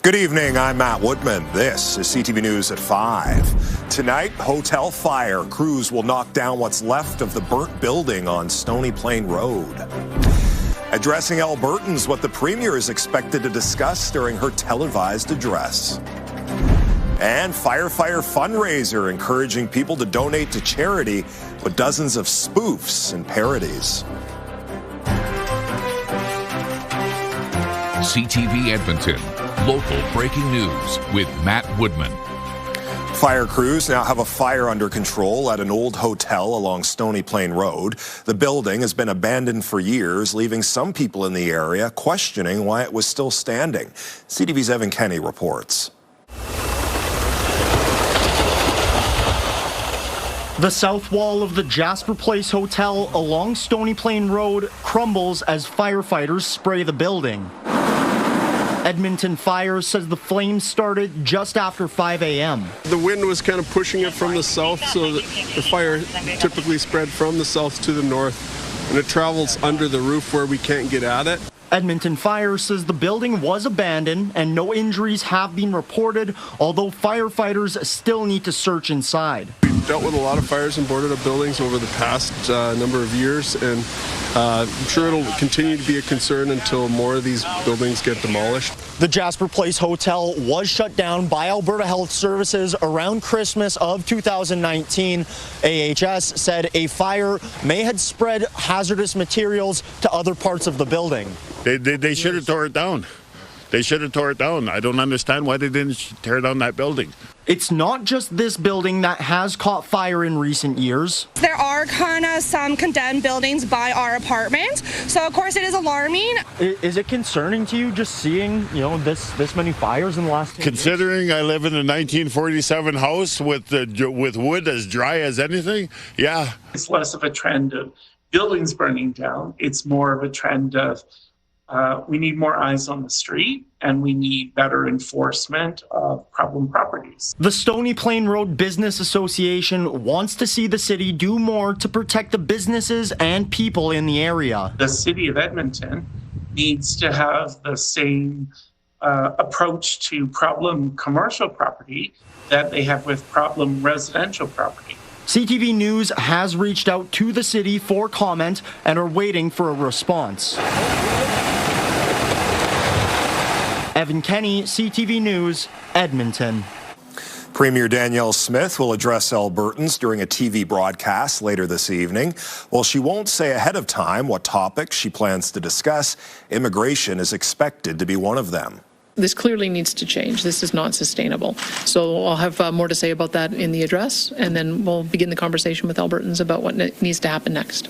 Good evening, I'm Matt Woodman. This is CTV News at 5. Tonight, hotel fire. Crews will knock down what's left of the burnt building on Stony Plain Road. Addressing Albertans, what the Premier is expected to discuss during her televised address. And Firefighter fundraiser, encouraging people to donate to charity with dozens of spoofs and parodies. CTV Edmonton. Local breaking news with Matt Woodman. Fire crews now have a fire under control at an old hotel along Stony Plain Road. The building has been abandoned for years, leaving some people in the area questioning why it was still standing. CTV's Evan Kenny reports. The south wall of the Jasper Place Hotel along Stony Plain Road crumbles as firefighters spray the building. Edmonton Fire says the flames started just after 5 a.m. The wind was kind of pushing it from the south, so the fire typically spread from the south to the north, and it travels under the roof where we can't get at it. Edmonton Fire says the building was abandoned and no injuries have been reported, although firefighters still need to search inside. We've dealt with a lot of fires in boarded up buildings over the past number of years, and I'm sure it'll continue to be a concern until more of these buildings get demolished. The Jasper Place Hotel was shut down by Alberta Health Services around Christmas of 2019. AHS said a fire may have spread hazardous materials to other parts of the building. They should have tore it down. They should have tore it down. I don't understand why they didn't tear down that building. It's not just this building that has caught fire in recent years. There are kind of some condemned buildings by our apartment, so of course it is alarming. Is it concerning to you just seeing, this many fires in the last 10 Considering years? I live in a 1947 house with wood as dry as anything, yeah. It's less of a trend of buildings burning down. It's more of a trend of we need more eyes on the street, and we need better enforcement of problem properties. The Stony Plain Road Business Association wants to see the city do more to protect the businesses and people in the area. The city of Edmonton needs to have the same approach to problem commercial property that they have with problem residential property. CTV News has reached out to the city for comment and are waiting for a response. Evan Kenny, CTV News, Edmonton. Premier Danielle Smith will address Albertans during a TV broadcast later this evening. While she won't say ahead of time what topics she plans to discuss, immigration is expected to be one of them. This clearly needs to change. This is not sustainable. So I'll have more to say about that in the address, and then we'll begin the conversation with Albertans about what needs to happen next.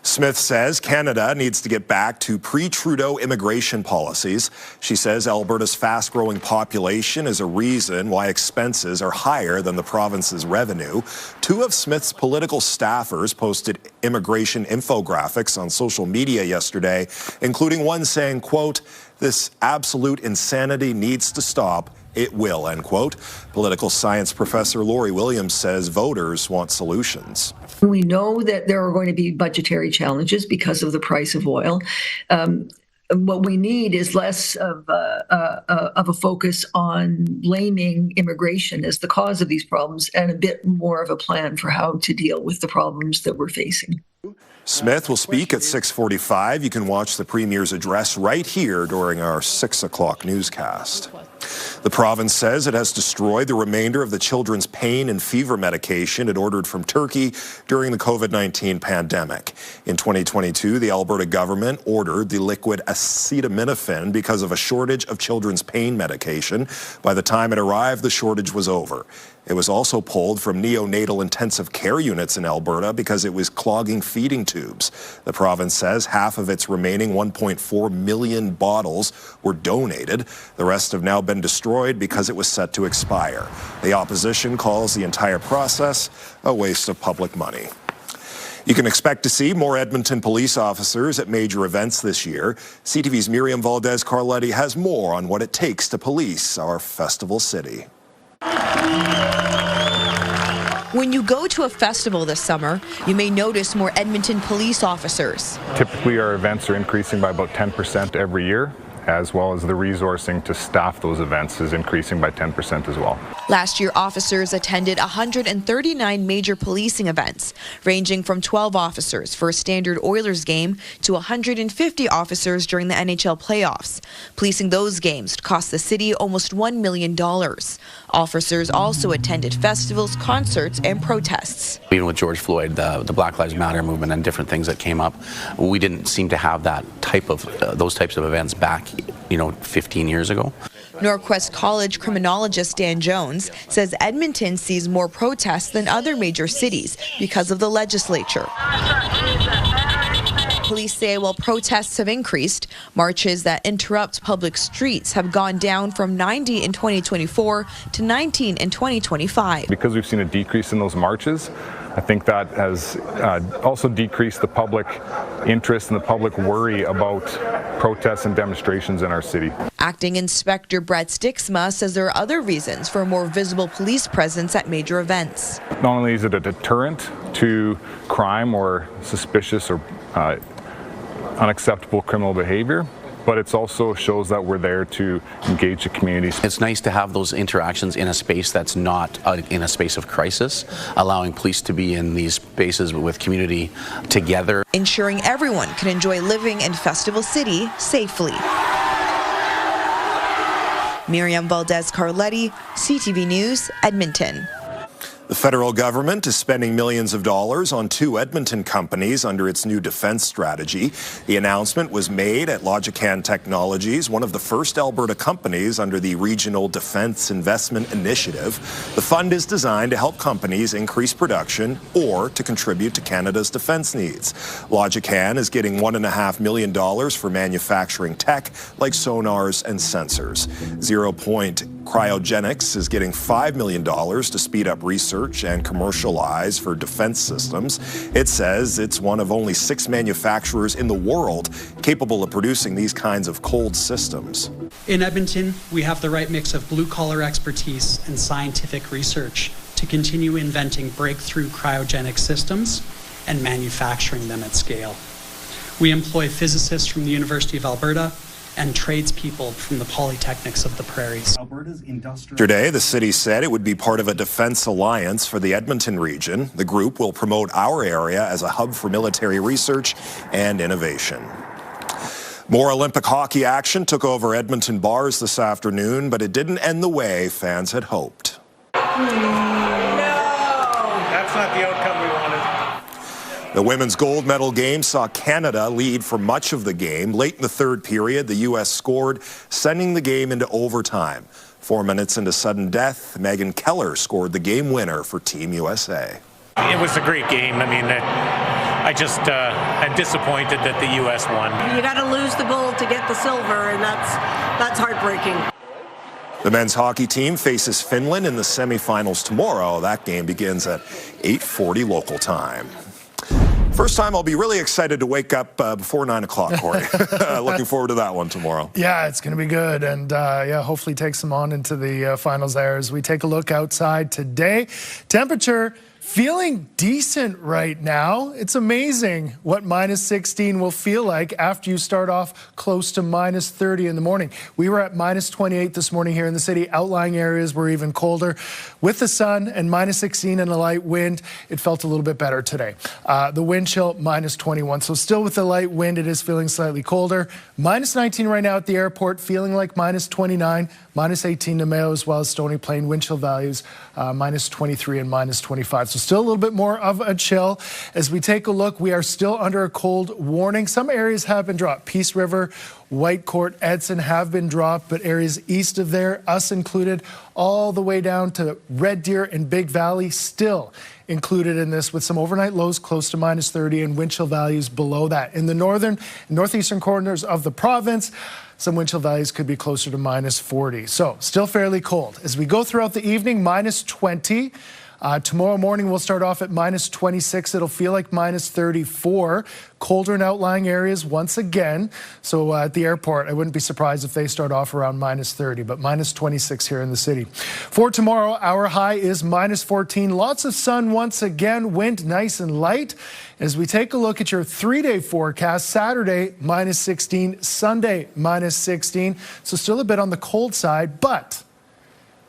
Smith says Canada needs to get back to pre-Trudeau immigration policies. She says Alberta's fast-growing population is a reason why expenses are higher than the province's revenue. Two of Smith's political staffers posted immigration infographics on social media yesterday, including one saying, quote, "This absolute insanity needs to stop. It will," end quote. Political science professor Lori Williams says voters want solutions. We know that there are going to be budgetary challenges because of the price of oil. What we need is less of a focus on blaming immigration as the cause of these problems and a bit more of a plan for how to deal with the problems that we're facing. Smith will speak at 6:45. You can watch the Premier's address right here during our 6 o'clock newscast. The province says it has destroyed the remainder of the children's pain and fever medication it ordered from Turkey during the COVID-19 pandemic. In 2022, the Alberta government ordered the liquid acetaminophen because of a shortage of children's pain medication. By the time it arrived, the shortage was over. It was also pulled from neonatal intensive care units in Alberta because it was clogging feeding tubes. The province says half of its remaining 1.4 million bottles were donated. The rest have now been destroyed because it was set to expire. The opposition calls the entire process a waste of public money. You can expect to see more Edmonton police officers at major events this year. CTV's Miriam Valdez-Carletti has more on what it takes to police our festival city. When you go to a festival this summer, you may notice more Edmonton police officers. Typically, our events are increasing by about 10% every year. as well as the resourcing to staff those events is increasing by 10% as well. Last year, officers attended 139 major policing events, ranging from 12 officers for a standard Oilers game to 150 officers during the NHL playoffs. Policing those games cost the city almost $1 million. Officers also attended festivals, concerts, and protests. Even with George Floyd, the Black Lives Matter movement and different things that came up, we didn't seem to have that type of those types of events back, 15 years ago. Norquest College criminologist Dan Jones says Edmonton sees more protests than other major cities because of the legislature. Police say while protests have increased, marches that interrupt public streets have gone down from 90 in 2024 to 19 in 2025. Because we've seen a decrease in those marches, I think that has also decreased the public interest and the public worry about protests and demonstrations in our city. Acting Inspector Brett Stixma says there are other reasons for a more visible police presence at major events. Not only is it a deterrent to crime or suspicious or unacceptable criminal behavior, but it also shows that we're there to engage the community. It's nice to have those interactions in a space that's not in a space of crisis, allowing police to be in these spaces with community together. Ensuring everyone can enjoy living in Festival City safely. Miriam Valdez-Carletti, CTV News, Edmonton. The federal government is spending millions of dollars on 2 Edmonton companies under its new defense strategy. The announcement was made at Logican Technologies, one of the first Alberta companies under the Regional Defense Investment Initiative. The fund is designed to help companies increase production or to contribute to Canada's defense needs. Logican is getting $1.5 million for manufacturing tech like sonars and sensors. 0 Point Cryogenics is getting $5 million to speed up research and commercialize for defense systems. It says it's one of only 6 manufacturers in the world capable of producing these kinds of cold systems. In Edmonton, we have the right mix of blue-collar expertise and scientific research to continue inventing breakthrough cryogenic systems and manufacturing them at scale. We employ physicists from the University of Alberta and tradespeople from the polytechnics of the prairies. Today, the city said it would be part of a defense alliance for the Edmonton region. The group will promote our area as a hub for military research and innovation. More Olympic hockey action took over Edmonton bars this afternoon, but it didn't end the way fans had hoped. That's not the outcome we wanted. The women's gold medal game saw Canada lead for much of the game. Late in the third period, the U.S. scored, sending the game into overtime. 4 minutes into sudden death, Megan Keller scored the game winner for Team USA. It was a great game. I mean, I'm disappointed that the U.S. won. You got to lose the gold to get the silver, and that's heartbreaking. The men's hockey team faces Finland in the semifinals tomorrow. That game begins at 8:40 local time. First time I'll be really excited to wake up before 9 o'clock, Corey. Looking forward to that one tomorrow. Yeah, it's going to be good. And hopefully takes them on into the finals there as we take a look outside today. Temperature feeling decent right now. It's amazing what -16 will feel like after you start off close to -30 in the morning. We were at -28 this morning here in the city. Outlying areas were even colder. With the sun and -16 and a light wind, it felt a little bit better today. The wind chill, -21. So still with the light wind, it is feeling slightly colder. -19 right now at the airport, feeling like -29. -18 to Mayo as well as Stony Plain. Wind chill values -23 and -25. So still a little bit more of a chill. As we take a look, we are still under a cold warning. Some areas have been dropped. Peace River, Whitecourt, Edson have been dropped, but areas east of there, us included, all the way down to Red Deer and Big Valley, still included in this with some overnight lows close to -30 and wind chill values below that. In the northern and northeastern corners of the province, some wind chill values could be closer to -40. So still fairly cold. As we go throughout the evening, -20. Tomorrow morning we'll start off at minus 26. It'll feel like minus 34. Colder in outlying areas once again. So at the airport, I wouldn't be surprised if they start off around minus 30, but minus 26 here in the city. For tomorrow, our high is minus 14. Lots of sun once again, wind nice and light. As we take a look at your 3-day forecast, Saturday, minus 16, Sunday, minus 16. So still a bit on the cold side, but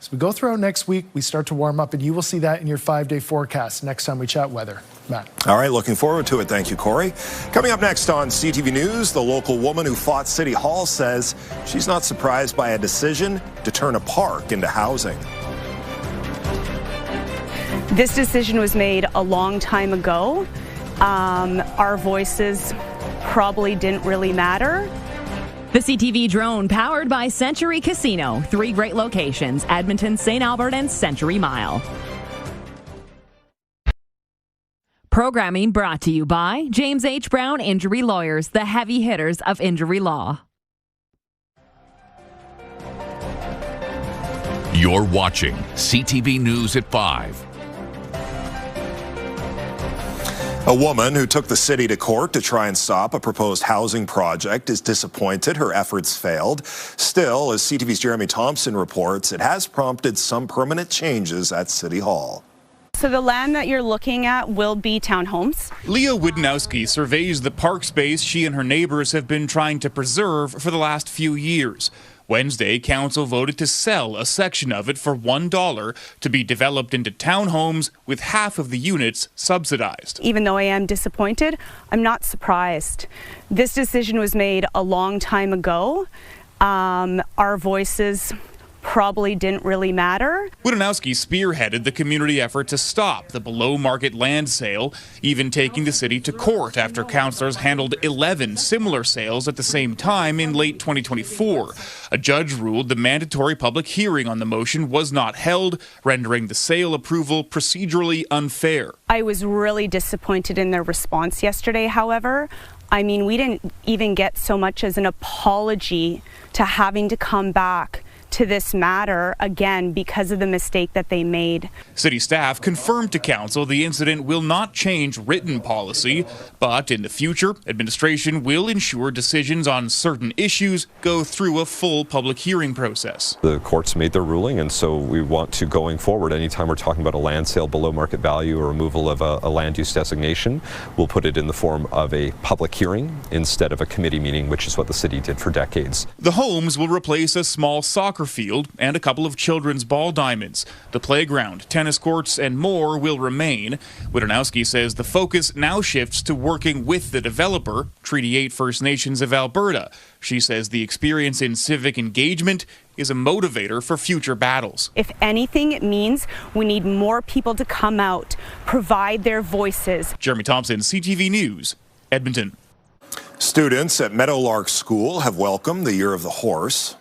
as we go throughout next week, we start to warm up, and you will see that in your 5-day forecast next time we chat weather. Matt. All right, looking forward to it. Thank you, Corey. Coming up next on CTV News, the local woman who fought City Hall says she's not surprised by a decision to turn a park into housing. This decision was made a long time ago. Our voices probably didn't really matter. The CTV drone powered by Century Casino. 3 great locations: Edmonton, St. Albert, and Century Mile. Programming brought to you by James H. Brown Injury Lawyers, the heavy hitters of injury law. You're watching CTV News at 5. A woman who took the city to court to try and stop a proposed housing project is disappointed her efforts failed. Still, as CTV's Jeremy Thompson reports, it has prompted some permanent changes at City Hall. So the land that you're looking at will be townhomes. Leah Widenowski surveys the park space she and her neighbors have been trying to preserve for the last few years. Wednesday, council voted to sell a section of it for $1 to be developed into townhomes with half of the units subsidized. Even though I am disappointed, I'm not surprised. This decision was made a long time ago. Our voices probably didn't really matter. Widenowski spearheaded the community effort to stop the below-market land sale, even taking the city to court after councillors handled 11 similar sales at the same time in late 2024. A judge ruled the mandatory public hearing on the motion was not held, rendering the sale approval procedurally unfair. I was really disappointed in their response yesterday, however. I mean, we didn't even get so much as an apology to having to come back to this matter again because of the mistake that they made. City staff confirmed to council the incident will not change written policy, but in the future, administration will ensure decisions on certain issues go through a full public hearing process. The courts made their ruling, and so we want to, going forward, anytime we're talking about a land sale below market value or removal of a land use designation, we'll put it in the form of a public hearing instead of a committee meeting, which is what the city did for decades. The homes will replace a small soccer field and a couple of children's ball diamonds. The playground, tennis courts, and more will remain. Widenowski says the focus now shifts to working with the developer, Treaty 8 First Nations of Alberta. She says the experience in civic engagement is a motivator for future battles. If anything, it means we need more people to come out, provide their voices. Jeremy Thompson, CTV News, Edmonton. Students at Meadowlark School have welcomed the Year of the Horse.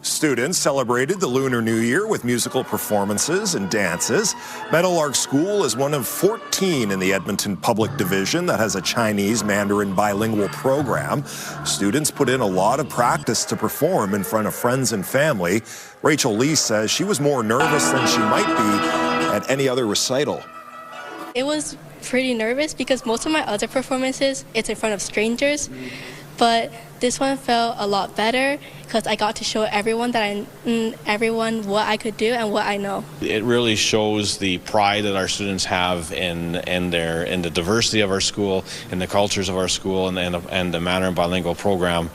Students celebrated the Lunar New Year with musical performances and dances. Meadowlark School is one of 14 in the Edmonton Public Division that has a Chinese Mandarin bilingual program. Students put in a lot of practice to perform in front of friends and family. Rachel Lee says she was more nervous than she might be at any other recital. It was pretty nervous because most of my other performances, it's in front of strangers. But this one felt a lot better because I got to show everyone what I could do and what I know. It really shows the pride that our students have in the diversity of our school, in the cultures of our school, and the Mandarin bilingual program.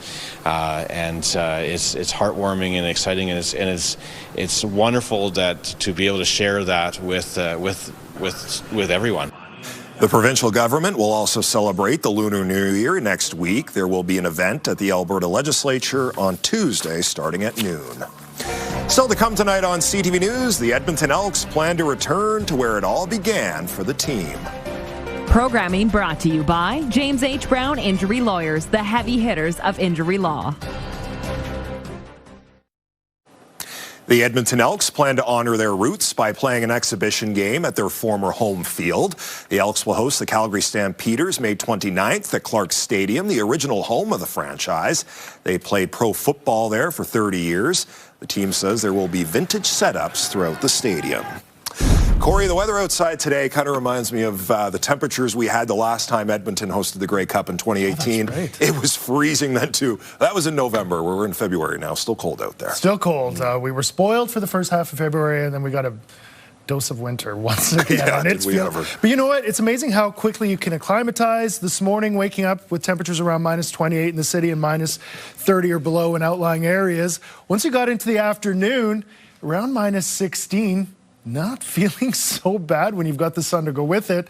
It's heartwarming and exciting, and it's wonderful that to be able to share that with everyone. The provincial government will also celebrate the Lunar New Year next week. There will be an event at the Alberta Legislature on Tuesday starting at noon. Still to come tonight on CTV News, the Edmonton Elks plan to return to where it all began for the team. Programming brought to you by James H. Brown Injury Lawyers, the heavy hitters of injury law. The The Edmonton Elks plan to honor their roots by playing an exhibition game at their former home field. The Elks will host the Calgary Stampeders May 29th at Clark Stadium, the original home of the franchise. They played pro football there for 30 years. The team says there will be vintage setups throughout the stadium. Corey, the weather outside today kind of reminds me of the temperatures we had the last time Edmonton hosted the Grey Cup in 2018. It was freezing then, too. That was in November. We're in February now. Still cold out there. Still cold. We were spoiled for the first half of February, and then we got a dose of winter once again. Yeah, and did we ever. But you know what? It's amazing how quickly you can acclimatize. This morning, waking up with temperatures around minus 28 in the city and minus 30 or below in outlying areas. Once you got into the afternoon, around minus 16, not feeling so bad when you've got the sun to go with it.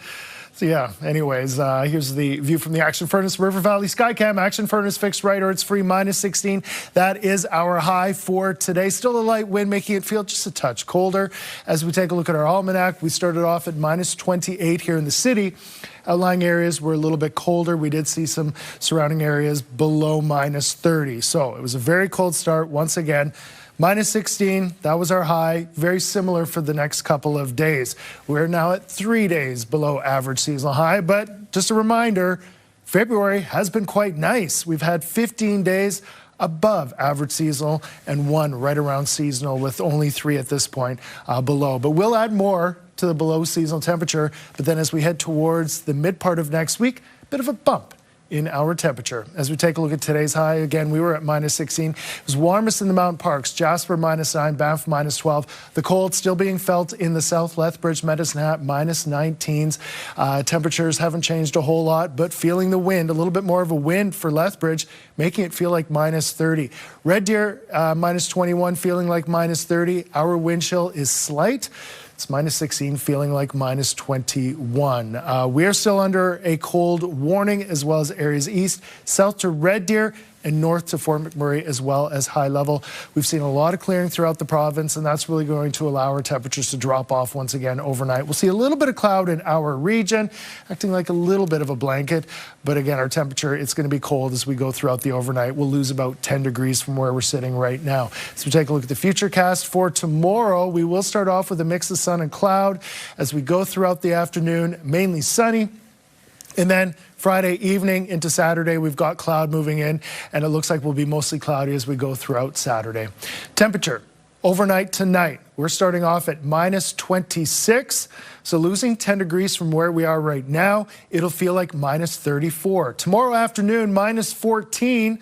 So yeah, anyways, here's the view from the Action Furnace River Valley Skycam. Action Furnace fixed right or it's free, minus 16. That is our high for today. Still a light wind, making it feel just a touch colder. As we take a look at our almanac, we started off at minus 28 here in the city. Outlying areas were a little bit colder. We did see some surrounding areas below minus 30. So it was a very cold start once again. Minus 16, that was our high. Very similar for the next couple of days. We're now at 3 days below average seasonal high, but just a reminder, February has been quite nice. We've had 15 days above average seasonal and 1 right around seasonal, with only 3 at this point below. But we'll add more to the below seasonal temperature. But then as we head towards the mid part of next week, a bit of a bump in our temperature. As we take a look at today's high, again, we were at minus 16. It was warmest in the mountain parks. Jasper minus 9, Banff minus 12. The cold still being felt in the south, Lethbridge, Medicine Hat minus 19s. Temperatures haven't changed a whole lot, but feeling the wind, a little bit more of a wind for Lethbridge, making it feel like minus 30. Red Deer minus 21, feeling like minus 30. Our wind chill is slight. It's minus 16, feeling like minus 21. We are still under a cold warning, as well as areas east, south to Red Deer, and north to Fort McMurray, as well as high level. We've seen a lot of clearing throughout the province, and that's really going to allow our temperatures to drop off once again overnight. We'll see a little bit of cloud in our region, acting like a little bit of a blanket. But again, our temperature, it's going to be cold as we go throughout the overnight. We'll lose about 10 degrees from where we're sitting right now. So we take a look at the future cast for tomorrow. We will start off with a mix of sun and cloud as we go throughout the afternoon, mainly sunny. And then Friday evening into Saturday, we've got cloud moving in, and it looks like we'll be mostly cloudy as we go throughout Saturday. Temperature overnight tonight, we're starting off at minus 26, so losing 10 degrees from where we are right now. It'll feel like minus 34. Tomorrow afternoon, minus 14.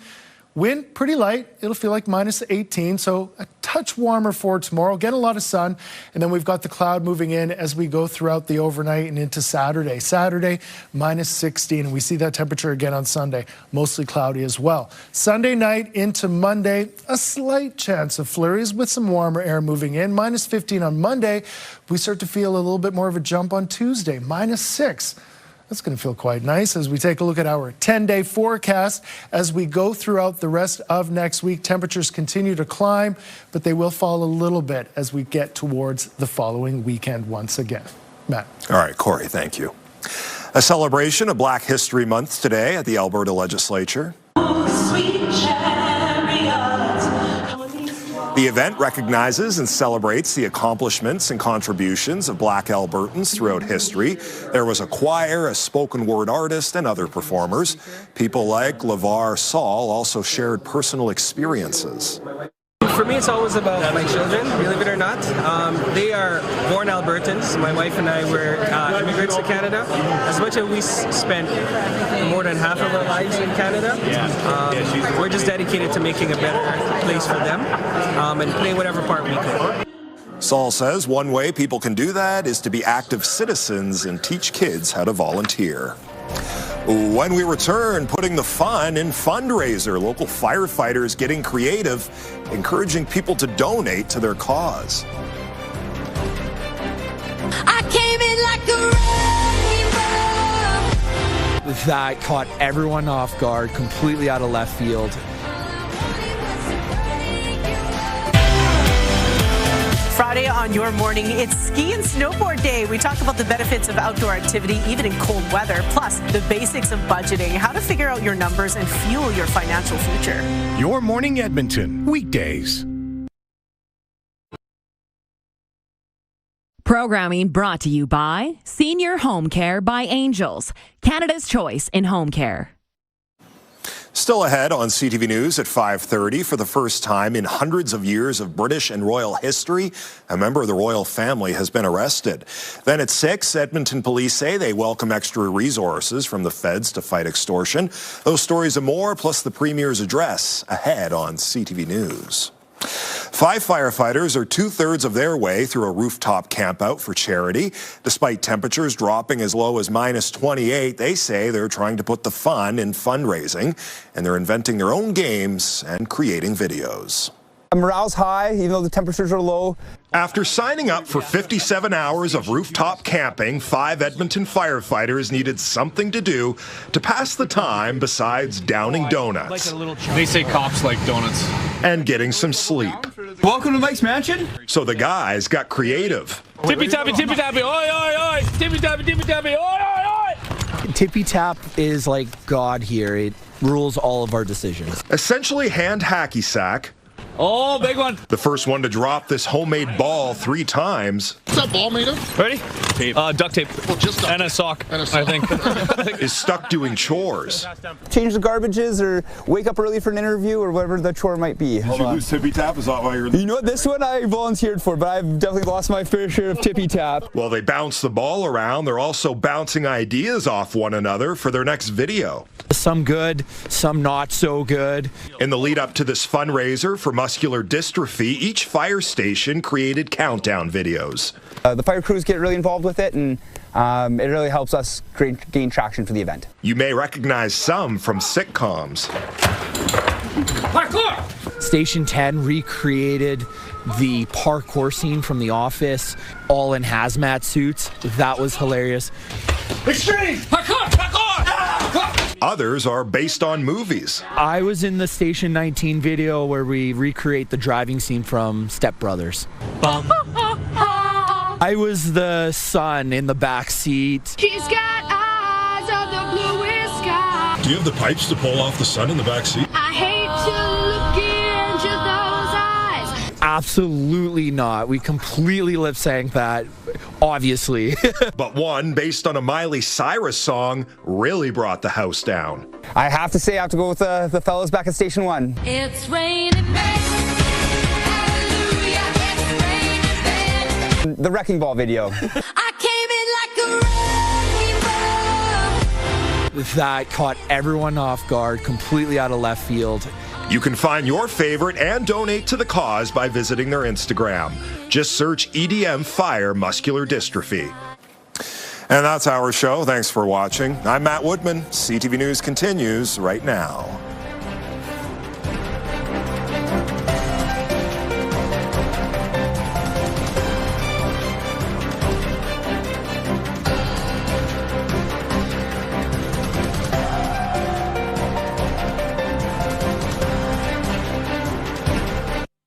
Wind pretty light. It'll feel like minus 18, so a touch warmer for tomorrow. Get a lot of sun, and then we've got the cloud moving in as we go throughout the overnight and into Saturday. Saturday, minus 16, and we see that temperature again on Sunday, mostly cloudy as well. Sunday night into Monday, a slight chance of flurries with some warmer air moving in. Minus 15 on Monday. We start to feel a little bit more of a jump on Tuesday, minus 6. That's going to feel quite nice as we take a look at our 10-day forecast. As we go throughout the rest of next week, temperatures continue to climb, but they will fall a little bit as we get towards the following weekend once again. Matt. All right, Corey, thank you. A celebration of Black History Month today at the Alberta Legislature. The event recognizes and celebrates the accomplishments and contributions of Black Albertans throughout history. There was a choir, a spoken word artist, and other performers. People like LeVar Saul also shared personal experiences. For me, it's always about my children, believe it or not. They are born Albertans. My wife and I were immigrants to Canada. As much as we spent more than half of our lives in Canada, we're just dedicated to making a better place for them and playing whatever part we can. Saul says one way people can do that is to be active citizens and teach kids how to volunteer. When we return, putting the fun in fundraiser. Local firefighters getting creative, encouraging people to donate to their cause. I came in like a rainbow. That caught everyone off guard, completely out of left field. Friday on Your Morning, it's ski and snowboard day. We talk about the benefits of outdoor activity, even in cold weather, plus the basics of budgeting, how to figure out your numbers and fuel your financial future. Your Morning Edmonton, weekdays. Programming brought to you by Senior Home Care by Angels, Canada's choice in home care. Still ahead on CTV News at 5:30, for the first time in hundreds of years of British and royal history, a member of the royal family has been arrested. Then at 6, Edmonton police say they welcome extra resources from the feds to fight extortion. Those stories and more, plus the Premier's address, ahead on CTV News. 5 firefighters are 2/3 of their way through a rooftop campout for charity. Despite temperatures dropping as low as -28, they say they're trying to put the fun in fundraising, and they're inventing their own games and creating videos. Morale's high, even though the temperatures are low. After signing up for 57 hours of rooftop camping, 5 Edmonton firefighters needed something to do to pass the time besides downing donuts. They say cops like donuts. And getting some sleep. Welcome to Mike's Mansion. So the guys got creative. Tippy tappy, oi, oi, oi! Tippy tappy, oi, oi, oi! Tippy Tap is like God here. It rules all of our decisions. Essentially hand hacky sack. Oh, big one. The first one to drop this homemade ball 3 times. What's that ball made of? Ready? Tape. Duct tape. Well, just duct and a sock, I think. Is stuck doing chores. Change the garbages or wake up early for an interview or whatever the chore might be. Did you lose Tippy Tap? Is that why you're... You know what? This one I volunteered for, but I've definitely lost my fair share of Tippy Tap. While they bounce the ball around, they're also bouncing ideas off one another for their next video. Some good, some not so good. In the lead up to this fundraiser for muscular dystrophy, each fire station created countdown videos. The fire crews get really involved with it, and it really helps us gain traction for the event. You may recognize some from sitcoms. Parkour! Station 10 recreated the parkour scene from The Office, all in hazmat suits. That was hilarious. Extreme! Parkour! Parkour! Others are based on movies. I was in the Station 19 video where we recreate the driving scene from Step Brothers. I was the son in the back seat. She's got eyes of the bluest sky. Do you have the pipes to pull off the sun in the back seat? I hate to look into those eyes. Absolutely not. We completely lip-synced that, obviously. But one based on a Miley Cyrus song really brought the house down. I have to say I have to go with the fellas back at Station 1. It's raining men. Hallelujah, it's raining men. The Wrecking Ball video. I came in like a wrecking ball. That caught everyone off guard, completely out of left field. You can find your favorite and donate to the cause by visiting their Instagram. Just search EDM Fire Muscular Dystrophy. And that's our show. Thanks for watching. I'm Matt Woodman. CTV News continues right now.